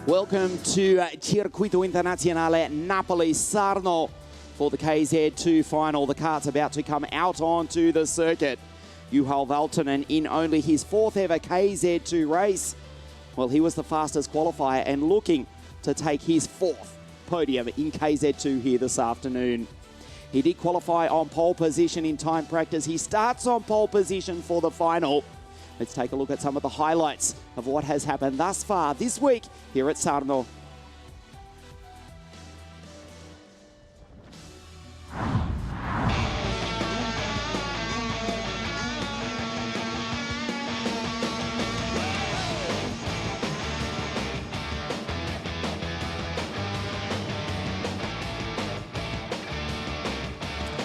Welcome to Circuito Internazionale Napoli Sarno for the KZ2 final. The kart's about to come out onto the circuit. Juha Valtonen in only his fourth ever KZ2 race. Well, he was the fastest qualifier and looking to take his fourth podium in KZ2 here this afternoon. He did qualify on pole position in time practice. He starts on pole position for the final. Let's take a look at some of the highlights of what has happened thus far this week here at Sarno.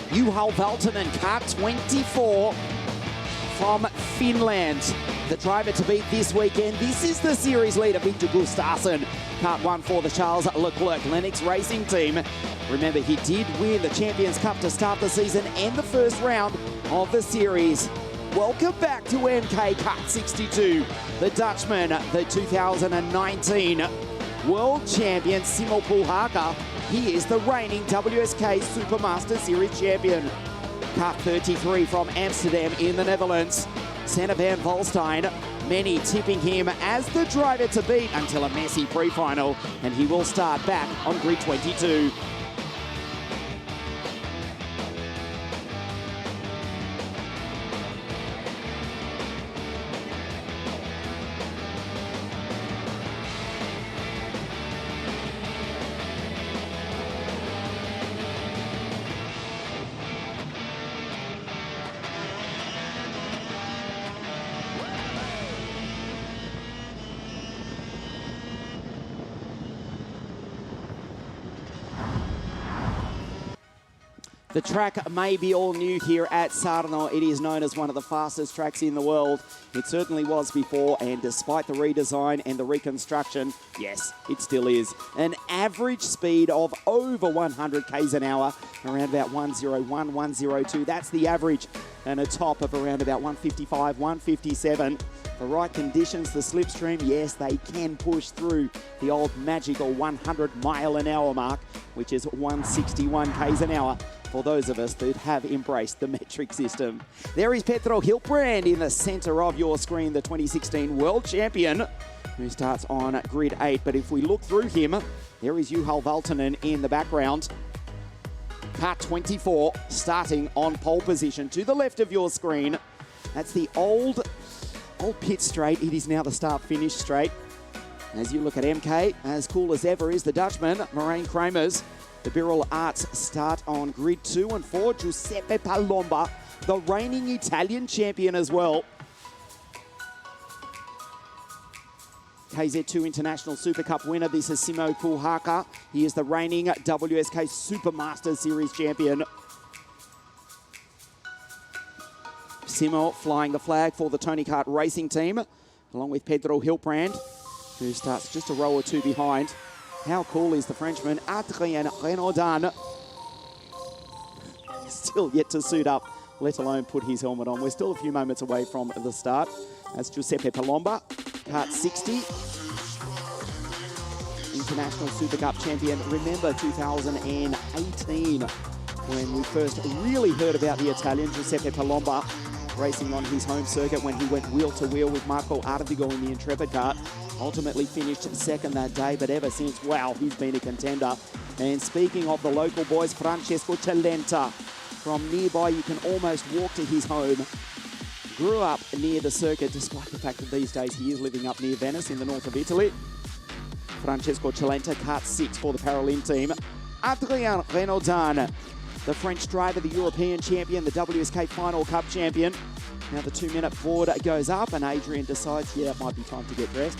Juha Valtonen, Kart 24 from Finland. The driver to beat this weekend. This is the series leader, Victor Gustafson. Kart 1 for the Charles Leclerc Lennox Racing Team. Remember, he did win the Champions Cup to start the season and the first round of the series. Welcome back to MK Kart 62. The Dutchman, the 2019 World Champion, Simo Pulhaka. He is the reigning WSK Supermaster Series champion. Kart 33 from Amsterdam in the Netherlands. Sander van Volstein, many tipping him as the driver to beat until a messy pre-final, and he will start back on grid 22. The track may be all new here at Sarno. It is known as one of the fastest tracks in the world. It certainly was before, and despite the redesign and the reconstruction, yes, it still is. An average speed of over 100 k's an hour, around about 101, 102. That's the average, and a top of around about 155, 157. For right conditions, the slipstream, yes, they can push through the old magical 100 mile an hour mark, which is 161 k's an hour. For those of us that have embraced the metric system. There is Pedro Hilbrand in the center of your screen, the 2016 world champion, who starts on grid 8. But if we look through him, there is Juha Valtonen in the background. Kart 24 starting on pole position to the left of your screen. That's the old pit straight. It is now the start-finish straight. As you look at MK, as cool as ever is the Dutchman, Marijn Kramers. The Birol Arts start on grid 2 and 4. Giuseppe Palumba, the reigning Italian champion as well. KZ2 International Super Cup winner. This is Simo Pulhaka. He is the reigning WSK Supermaster Series champion. Simo flying the flag for the Tony Kart Racing Team, along with Pedro Hilbrand, who starts just a row or two behind. How cool is the Frenchman, Adrien Renaudin? Still yet to suit up, let alone put his helmet on. We're still a few moments away from the start. That's Giuseppe Palumba, Kart 60. International Super Cup champion. Remember 2018, when we first really heard about the Italian, Giuseppe Palumba, racing on his home circuit when he went wheel-to-wheel with Marco Arvigo in the Intrepid kart. Ultimately finished second that day, but ever since, wow, he's been a contender. And speaking of the local boys, Francesco Celenta. From nearby, you can almost walk to his home. Grew up near the circuit, despite the fact that these days he is living up near Venice in the north of Italy. Francesco Celenta, Kart 6 for the Paralympic team. Adrien Renaudin, the French driver, the European champion, the WSK Final Cup champion. Now the 2-minute board goes up and Adrian decides, yeah, it might be time to get dressed.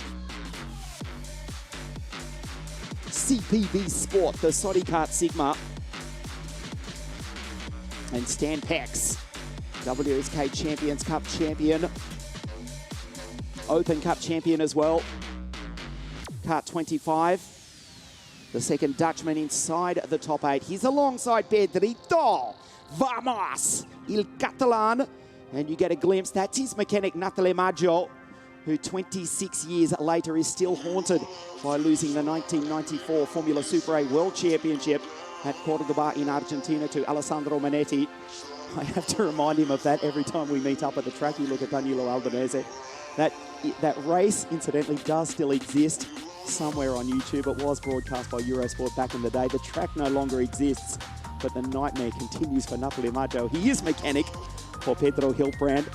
CPV Sport, the Sodi Kart Sigma. And Stan Pex, WSK Champions Cup champion. Open Cup champion as well. Kart 25. The second Dutchman inside the top 8. He's alongside Pedrito. Vamos! Il Catalan. And you get a glimpse. That's his mechanic, Natale Maggio. who 26 years later is still haunted by losing the 1994 Formula Super A World Championship at Cordoba in Argentina to Alessandro Manetti. I have to remind him of that every time we meet up at the track. You look at Danilo Albanese. That race, incidentally, does still exist somewhere on YouTube. It was broadcast by Eurosport back in the day. The track no longer exists, but the nightmare continues for Napoli Maggio. He is mechanic for Pedro Hilbrand.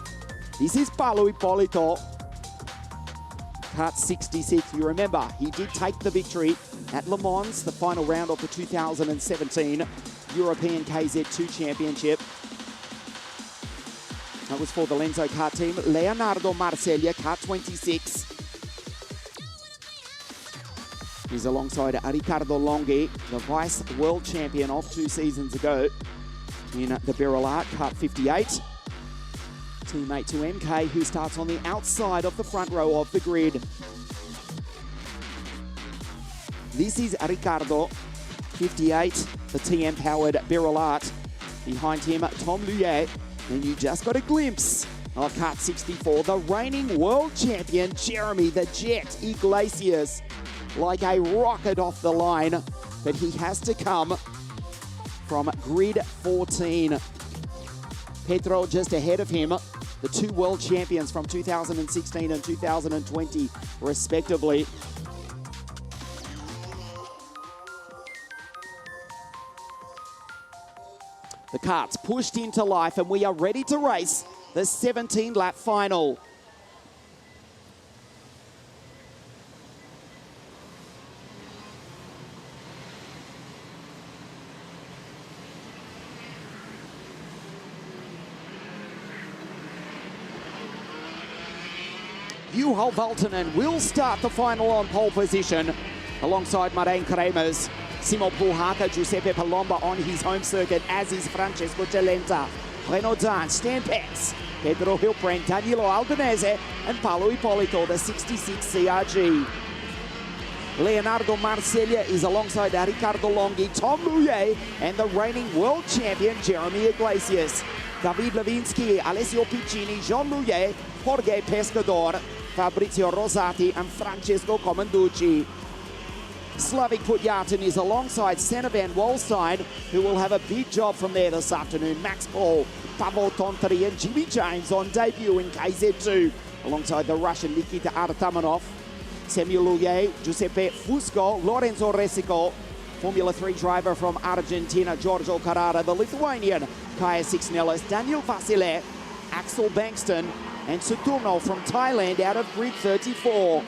This is Paolo Ippolito. Kart 66. You remember, he did take the victory at Le Mans, the final round of the 2017 European KZ2 Championship. That was for the Lenzo Kart team. Leonardo Marsiglia, Kart 26. He's alongside Riccardo Longhi, the vice world champion of 2 seasons ago in the Birolart, Kart 58. Teammate to MK, who starts on the outside of the front row of the grid. This is Riccardo, 58, the TM-powered Birolart. Behind him, Tom Luyet. And you just got a glimpse of Kart 64, the reigning world champion, Jeremy the Jet Iglesias. Like a rocket off the line, but he has to come from grid 14. Pedro just ahead of him, the 2 world champions from 2016 and 2020, respectively. The kart's pushed into life and we are ready to race the 17-lap final. Juho Valtonen will start the final on pole position alongside Marijn Kremers. Simo Puhaka, Giuseppe Palumba on his home circuit, as is Francesco Celenta. Renaudin, Stan Pex, Pedro Hilbrand, Danilo Albanese, and Paolo Ippolito, the 66 CRG. Leonardo Marsiglia is alongside Riccardo Longhi, Tom Luyet, and the reigning world champion, Jeremy Iglesias. David Levinsky, Alessio Piccini, Jean Luyet, Jorge Pescador, Fabrizio Rosati, and Francesco Comanducci. Slavik Putyatin is alongside Senna van Wolstein, who will have a big job from there this afternoon. Max Paul, Pavel Tontari, and Jimmy James on debut in KZ2, alongside the Russian Nikita Artamanov. Samuel Luyet, Giuseppe Fusco, Lorenzo Resico, Formula 3 driver from Argentina, Giorgio Carrara, the Lithuanian, Kaya Sixnellis, Daniel Vasile, Axel Bankston, and Suturno from Thailand out of grid 34.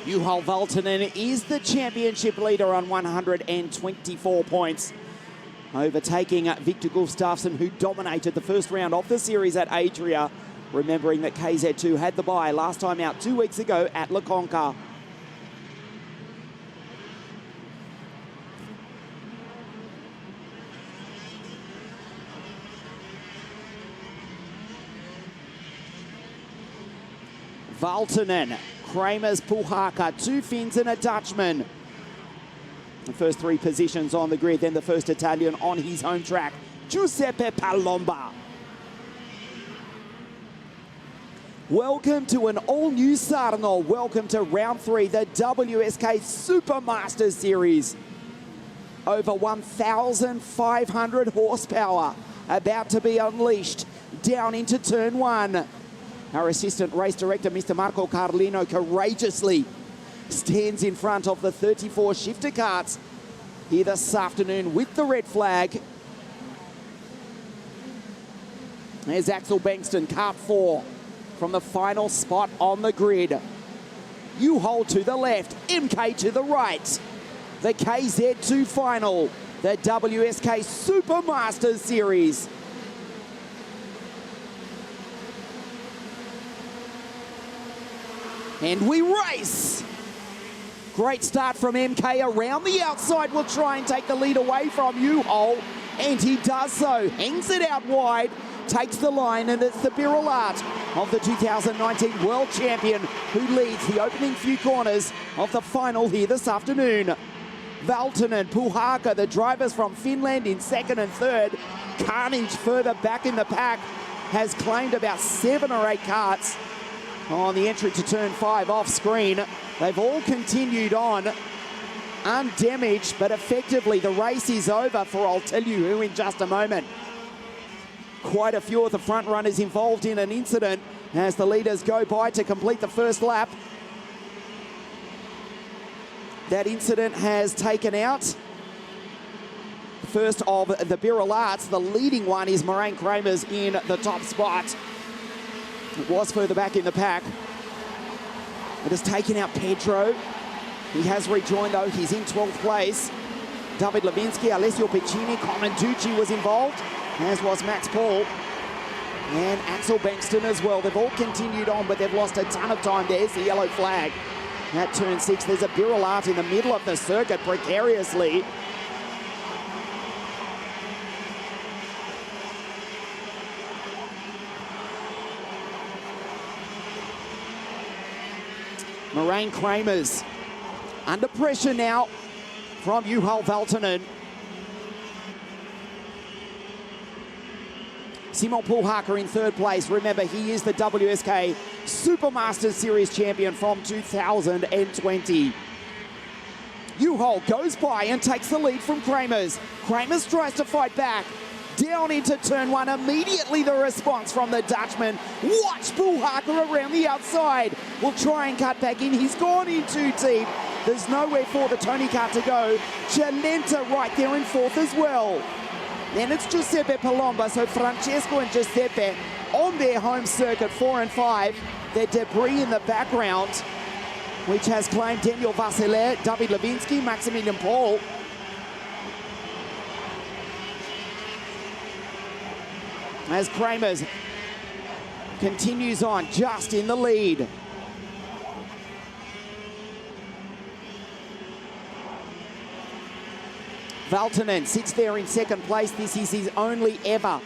Juho Valtonen is the championship leader on 124 points, overtaking Victor Gustafson, who dominated the first round of the series at Adria, remembering that KZ2 had the bye last time out 2 weeks ago at La Conca. Valtonen, Kremers, Puhaka, 2 Finns and a Dutchman. The first 3 positions on the grid, then the first Italian on his home track, Giuseppe Palumba. Welcome to an all-new Sarno. Welcome to round 3, the WSK Supermaster Series. Over 1,500 horsepower about to be unleashed down into turn 1. Our assistant race director, Mr. Marco Carlino, courageously stands in front of the 34 shifter karts here this afternoon with the red flag. There's Axel Bankston, Kart 4, from the final spot on the grid. U-Haul to the left, MK to the right. The KZ2 final, the WSK Supermasters Series. And we race. Great start from MK around the outside. Will try and take the lead away from U-Haul. And he does so. Hangs it out wide. Takes the line. And it's the Birol Art of the 2019 World Champion who leads the opening few corners of the final here this afternoon. Valtonen, Puhaka, the drivers from Finland in second and third. Carnage further back in the pack has claimed about 7 or 8 karts on the entry to turn 5 off screen. They've all continued on undamaged, but effectively the race is over for I'll tell you who in just a moment. Quite a few of the front runners involved in an incident as the leaders go by to complete the first lap. That incident has taken out first of the Birol Arts. The leading one is Moraine Kramers in the top spot. It was further back in the pack. It has taken out Pedro. He has rejoined though, he's in 12th place. David Levinsky, Alessio Piccini, Comanducci was involved, as was Max Paul. And Axel Bankston as well. They've all continued on, but they've lost a ton of time. There's the yellow flag. At turn 6, there's a Birol Art in the middle of the circuit precariously. Moraine Kramers under pressure now from U-Haul Valtonen. Simon Puhaka in third place. Remember, he is the WSK Supermasters Series champion from 2020. U-Haul goes by and takes the lead from Kramers. Kramers tries to fight back. Down into turn 1, immediately the response from the Dutchman. Watch Puhaka around the outside. Will try and cut back in. He's gone in too deep. There's nowhere for the Tony car to go. Cialenta right there in fourth as well. Then it's Giuseppe Palumba, so Francesco and Giuseppe on their home circuit, 4 and 5. Their debris in the background, which has claimed Daniel Vassile, David Levinsky, Maximilian Paul. As Kramers continues on, just in the lead. Valtonen sits there in second place. This is his only ever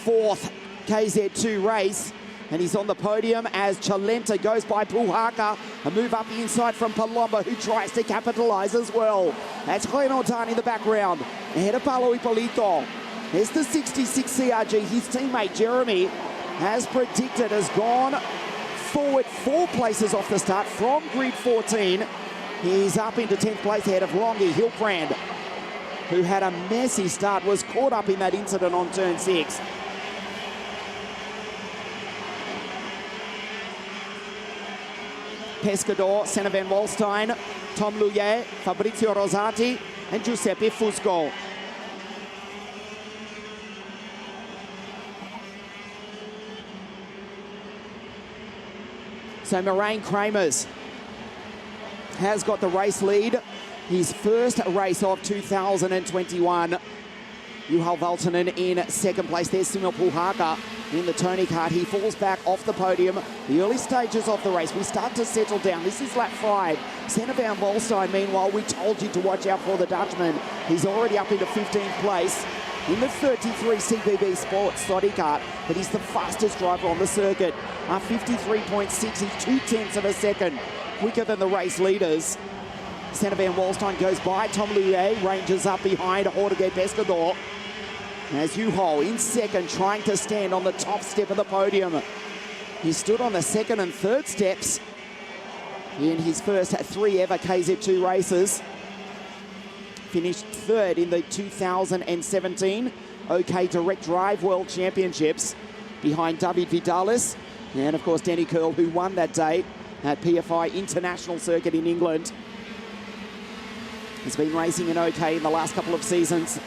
4th KZ2 race. And he's on the podium as Cialenta goes by Puhaka. A move up the inside from Palumba, who tries to capitalise as well. That's Renaudin in the background. Ahead of Paolo Ippolito. There's the 66 CRG. His teammate Jeremy, as predicted, has gone forward 4 places off the start from grid 14. He's up into 10th place ahead of Longy Hilbrand, who had a messy start, was caught up in that incident on turn 6. Pescador, Senna van Walstein, Tom Louillet, Fabrizio Rosati, and Giuseppe Fusco. So Moraine Kramers has got the race lead. His first race of 2021. U-Haul Valtonen in second place. There's Simon Puhaka in the Tony kart. He falls back off the podium. The early stages of the race, we start to settle down. This is lap 5. Senna van Walstein, meanwhile, we told you to watch out for the Dutchman. He's already up into 15th place in the 33 CPB Sports Soddy kart, but he's the fastest driver on the circuit. 53.6, he's 0.2 of a second quicker than the race leaders. Senna van Walstein goes by. Tom Louillet ranges up behind Jorge Pescador. As U-Haul in second, trying to stand on the top step of the podium. He stood on the second and third steps in his first 3 ever KZ2 races. Finished third in the 2017 OK Direct Drive World Championships behind David Vidalis and, of course, Danny Curl, who won that day at PFI International Circuit in England. He's been racing in OK in the last couple of seasons.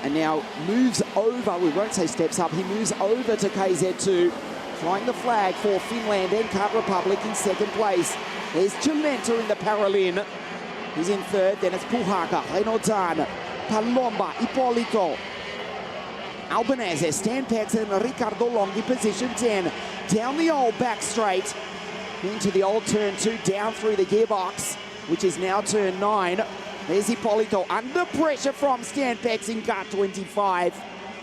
and now moves over, we won't say steps up, he moves over to KZ2, flying the flag for Finland and Kart Republic in second place. There's Giuseppe in the parallel. He's in third, then it's Puhaka, Renaudin, Palumba, Ippolito, Albanese, Stan Pex and Riccardo Longhi, position 10. Down the old back straight, into the old turn 2, down through the gearbox, which is now turn 9. There's Ippolito under pressure from Stan Pex in Kart 25.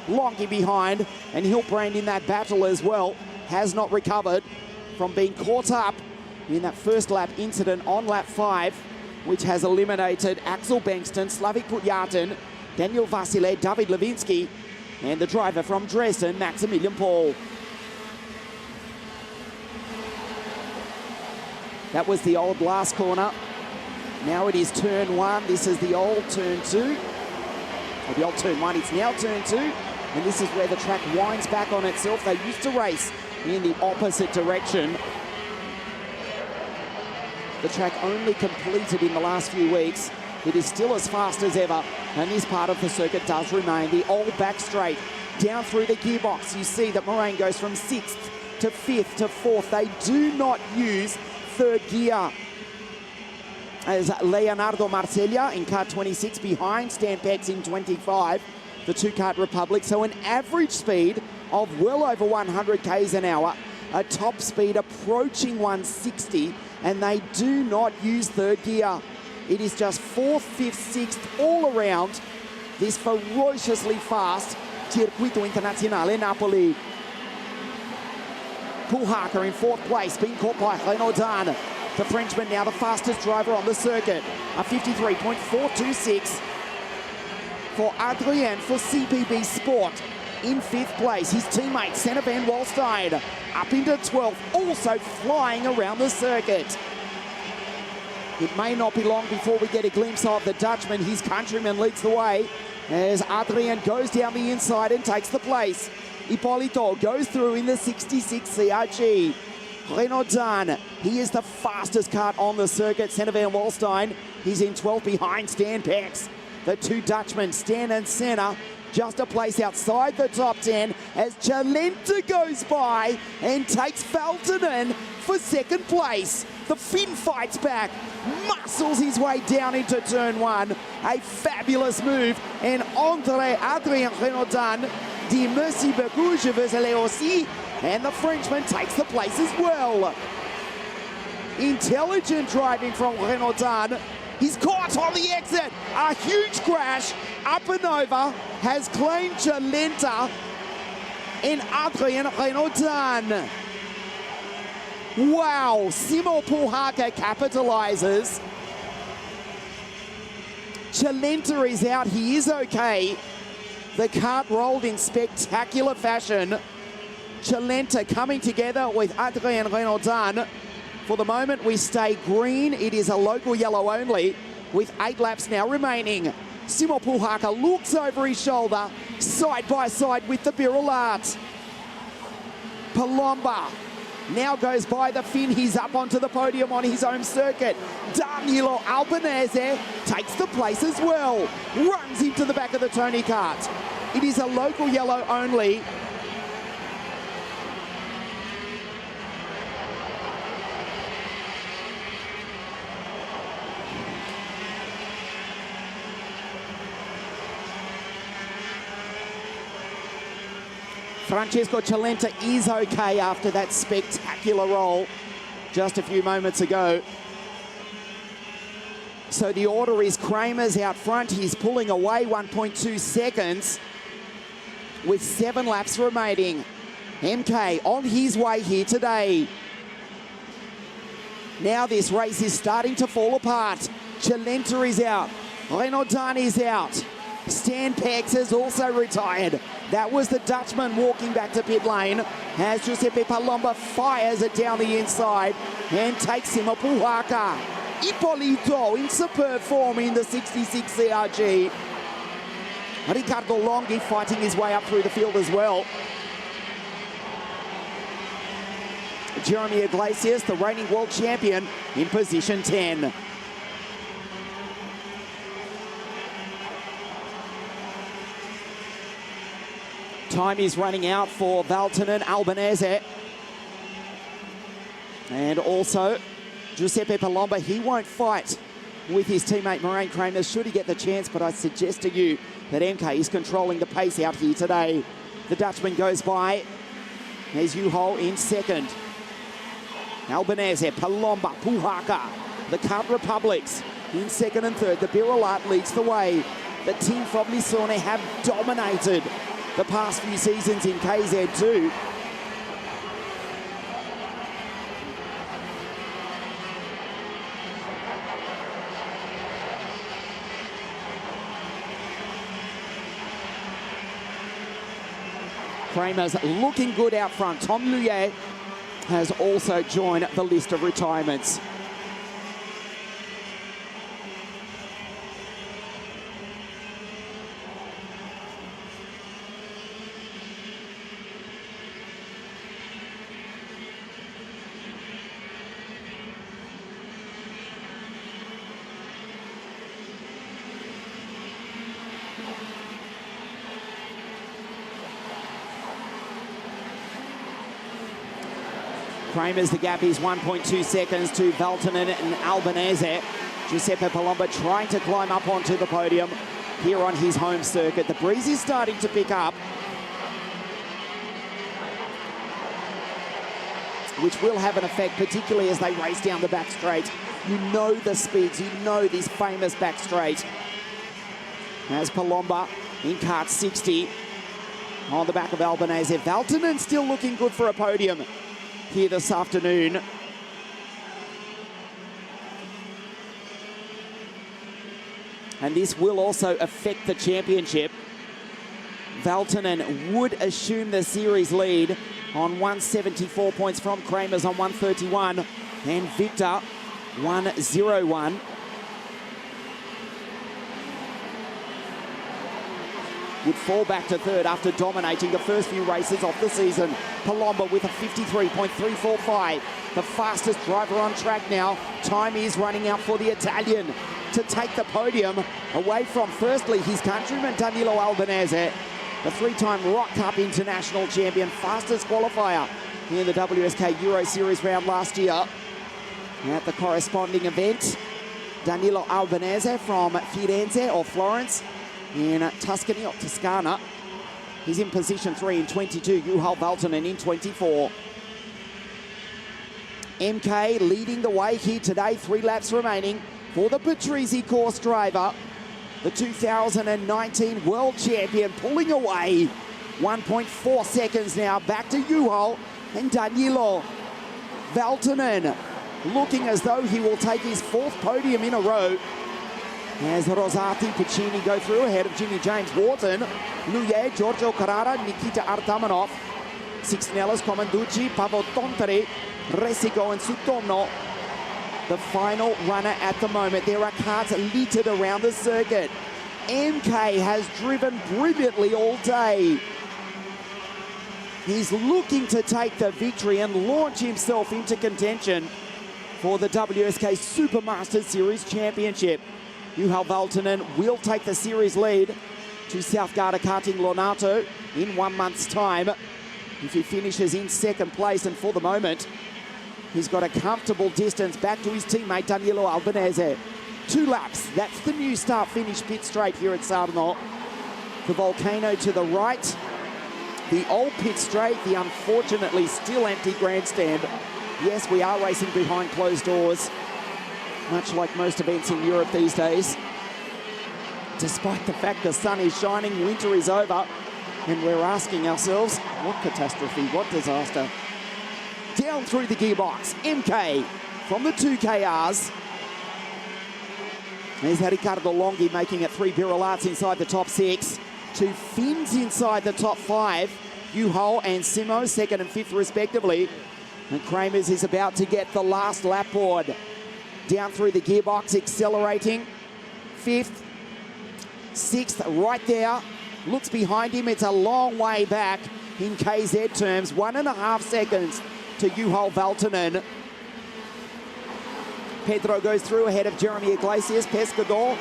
Longhi behind, and Hilbrand in that battle as well. Has not recovered from being caught up in that first lap incident on lap 5, which has eliminated Axel Bengtsson, Slavik Putyatin, Daniel Vasile, David Levinsky, and the driver from Dresden, Maximilian Paul. That was the old last corner. Now it is turn 1. This is the old turn 2. Or the old turn 1, it's now turn 2. And this is where the track winds back on itself. They used to race in the opposite direction. The track only completed in the last few weeks. It is still as fast as ever, and this part of the circuit does remain. The old back straight, down through the gearbox. You see that Moraine goes from 6th to 5th to 4th. They do not use third gear. As Leonardo Marceglia in Kart 26 behind Stan Pex in 25, the two Kart Republic. So an average speed of well over 100 k's an hour, a top speed approaching 160, and they do not use third gear. It is just 4th, 5th, 6th all around this ferociously fast Circuito Internazionale Napoli. Puhaka in 4th place, being caught by Renaudin. The Frenchman now the fastest driver on the circuit. A 53.426 for Adrien for CPB Sport in 5th place. His teammate, Senna van Walstein, up into 12th, also flying around the circuit. It may not be long before we get a glimpse of the Dutchman. His countryman leads the way as Adrien goes down the inside and takes the place. Ippolito goes through in the 66 CRG. Renaudin, he is the fastest kart on the circuit. Senna van Walstein, he's in 12th behind Stan Pex. The two Dutchmen, Stan and Senna, just a place outside the top 10 as Chalenta goes by and takes Valtonen for second place. The Finn fights back, muscles his way down into turn 1. A fabulous move, and Adrien Renaudin dit merci beaucoup, je veux aller aussi, and the Frenchman takes the place as well. Intelligent driving from Renaudin. He's caught on the exit. A huge crash up and over has claimed Chalenta and Adrien Renaudin. Wow, Simo Puhaka capitalizes. Chalenta is out, he is okay. The kart rolled in spectacular fashion. Chalenta coming together with Adrien Renaudin. For the moment, we stay green. It is a local yellow only, with 8 laps now remaining. Simo Puhaka looks over his shoulder, side by side with the Birulat. Palumba now goes by the Finn. He's up onto the podium on his own circuit. Danilo Albanese takes the place as well. Runs into the back of the Tony kart. It is a local yellow only. Francesco Chalenta is okay after that spectacular roll just a few moments ago. So the order is Kramer's out front. He's pulling away 1.2 seconds with 7 laps remaining. MK on his way here today. Now this race is starting to fall apart. Chalenta is out. Renaudin is out. Stan Pex has also retired. That was the Dutchman walking back to pit lane as Giuseppe Palumba fires it down the inside and takes him a Puhaka. Ippolito in superb form in the 66 CRG. Riccardo Longhi fighting his way up through the field as well. Jeremy Iglesias, the reigning world champion, in position 10. Time is running out for Valtonen, Albanese. And also, Giuseppe Palumba, he won't fight with his teammate Moraine Kramer should he get the chance, but I suggest to you that MK is controlling the pace out here today. The Dutchman goes by. There's Juho in second. Albanese, Palumba, Puhaka, the Kart Republics in second and third. The Birilat leads the way. The team from Lissone have dominated the past few seasons in KZ2. Kramer's looking good out front. Tom Luye has also joined the list of retirements. Kramer's the gap is 1.2 seconds to Valtonen and Albanese. Giuseppe Palumba trying to climb up onto the podium here on his home circuit. The breeze is starting to pick up, which will have an effect, particularly as they race down the back straight. You know the speeds, you know this famous back straight. As Palumba in kart 60 on the back of Albanese. Valtonen still looking good for a podium here this afternoon. And this will also affect the championship. Valtonen would assume the series lead on 174 points from Kramer's on 131, and Victor 101. Would fall back to third after dominating the first few races of the season. Palumba with a 53.345. The fastest driver on track now. Time is running out for the Italian to take the podium away from, firstly, his countryman Danilo Albanese, the three-time Rock Cup international champion, fastest qualifier in the WSK Euro Series round last year. At the corresponding event, Danilo Albanese from Firenze or Florence in Tuscany or Toscana. He's in position 3 in 22. Juho Valtonen in 24. MK leading the way here today. 3 laps remaining for the Patrese course driver. The 2019 world champion pulling away. 1.4 seconds now. Back to Juho and Danilo Valtonen, looking as though he will take his 4th podium in a row. As Rosati, Piccini go through ahead of Jimmy James, Wharton, Luye, Giorgio Carrara, Nikita Artamanov, Sixnellas, Comanducci, Pavel Tontari, Resigo and Sutomno. The final runner at the moment. There are carts littered around the circuit. MK has driven brilliantly all day. He's looking to take the victory and launch himself into contention for the WSK Supermasters Series Championship. Juho Valtonen will take the series lead to South Garda Karting Lonato in 1 month's time if he finishes in 2nd place, and for the moment he's got a comfortable distance back to his teammate Danilo Albanese. 2 laps, that's the new start-finish pit straight here at Sarno. The volcano to the right, the old pit straight, the unfortunately still empty grandstand. Yes, we are racing behind closed doors, much like most events in Europe these days. Despite the fact the sun is shining, winter is over, and we're asking ourselves, what catastrophe, what disaster. Down through the gearbox, MK from the 2KRs. There's Ricardo Longhi making it 3 Birilats inside the top 6. 2 Finns inside the top 5. Juho and Simo, 2nd and 5th respectively. And Kramer's is about to get the last lap board. Down through the gearbox, accelerating. 5th, 6th, right there. Looks behind him, it's a long way back in KZ terms. 1.5 seconds to Juho Valtonen. Pedro goes through ahead of Jeremy Iglesias. Pescador,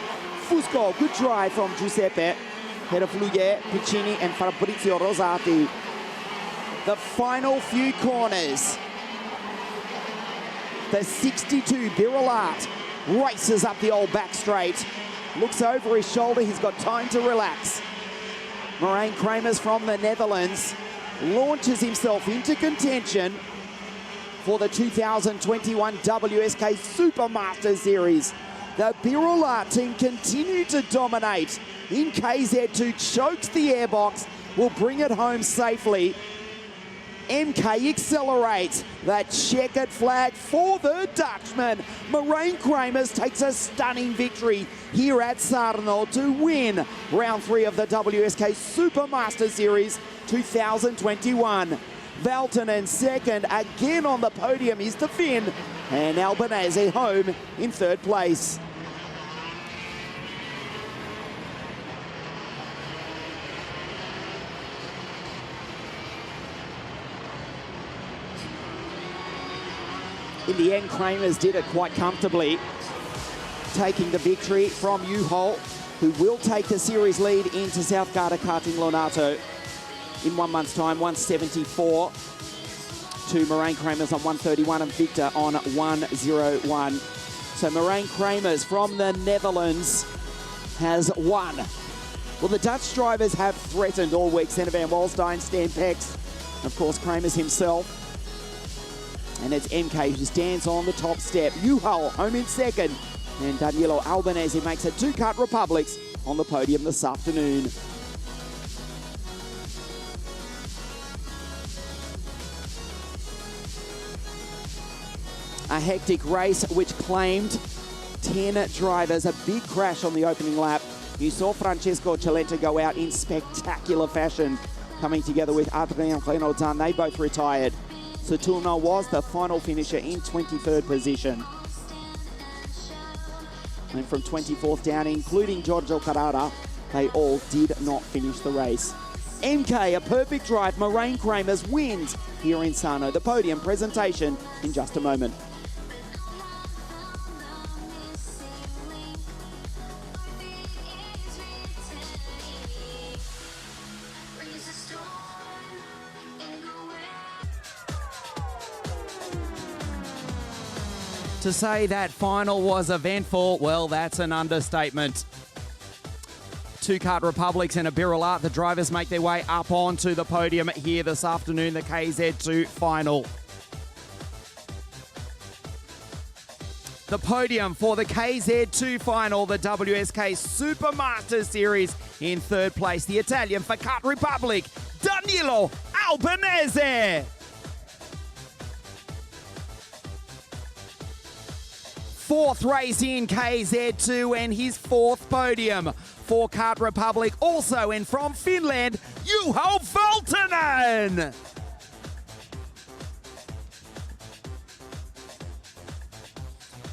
Fusco, good drive from Giuseppe. ahead of Fluye, Piccini and Fabrizio Rosati. The final few corners. The 62 Birilat races up the old back straight. Looks over his shoulder, he's got time to relax. Marijn Kramers from the Netherlands launches himself into contention for the 2021 WSK Supermaster Series. The Birilat team continue to dominate in KZ2, chokes the airbox, will bring it home safely. MK accelerates, that checkered flag for the Dutchman. Marijn Kramers takes a stunning victory here at Sarno to win round 3 of the WSK Supermaster Series 2021. Valtonen second, again on the podium is the Finn, and Albanese home in 3rd place. In the end, Kramers did it quite comfortably, taking the victory from Juhol, who will take the series lead into South Garda Karting Lonato in 1 month's time, 174 to Marijn Kramers on 131 and Victor on 101. So Marijn Kramers from the Netherlands has won. Well, the Dutch drivers have threatened all week. Senna van Walstein, Stan Pex, and of course Kramers himself. And it's MK who stands on the top step. Juhol home in second. And Danilo Albanese makes it 2 Kart Republics on the podium this afternoon. A hectic race which claimed 10 drivers. A big crash on the opening lap. You saw Francesco Cilenta go out in spectacular fashion, coming together with Adrien Renaudin. They both retired. Saturno was the final finisher in 23rd position. And from 24th down, including Giorgio Carrara, they all did not finish the race. MK, a perfect drive. Marijn Kramers wins here in Sarno. The podium presentation in just a moment. To say that final was eventful, well, that's an understatement. 2 Kart Republics and a Birilat. The drivers make their way up onto the podium here this afternoon, the KZ2 final. The podium for the KZ2 final, the WSK Supermaster Series. In 3rd place, the Italian for Kart Republic, Danilo Albanese. 4th race in KZ2 and his 4th podium for Kart Republic. Also in from Finland, Juho Valtonen.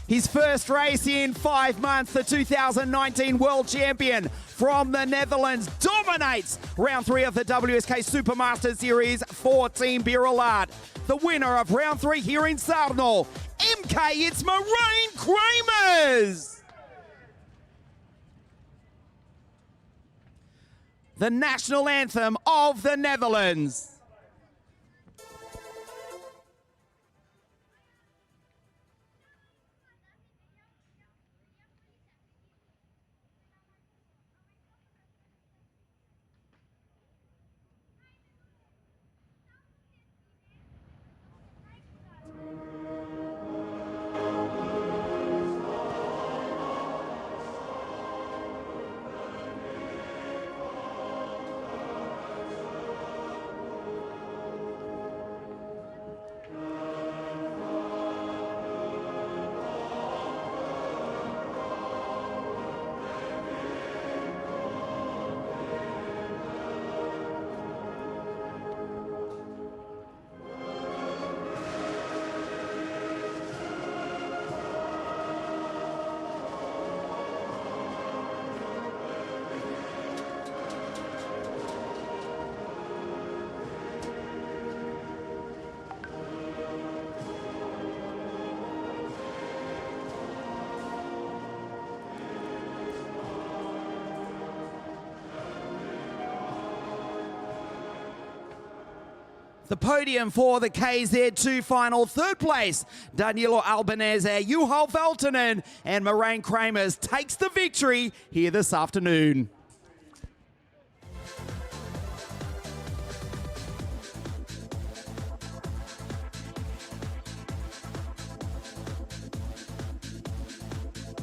His first race in 5 months, the 2019 World Champion from the Netherlands dominates round 3 of the WSK Supermaster Series for Team Birilat. The winner of round 3 here in Sarno, MK, it's Marijn Kramers. The national anthem of the Netherlands. The podium for the KZ2 final. Third place, Danilo Albanese, Juho Veltinen, and Moraine Kramers takes the victory here this afternoon.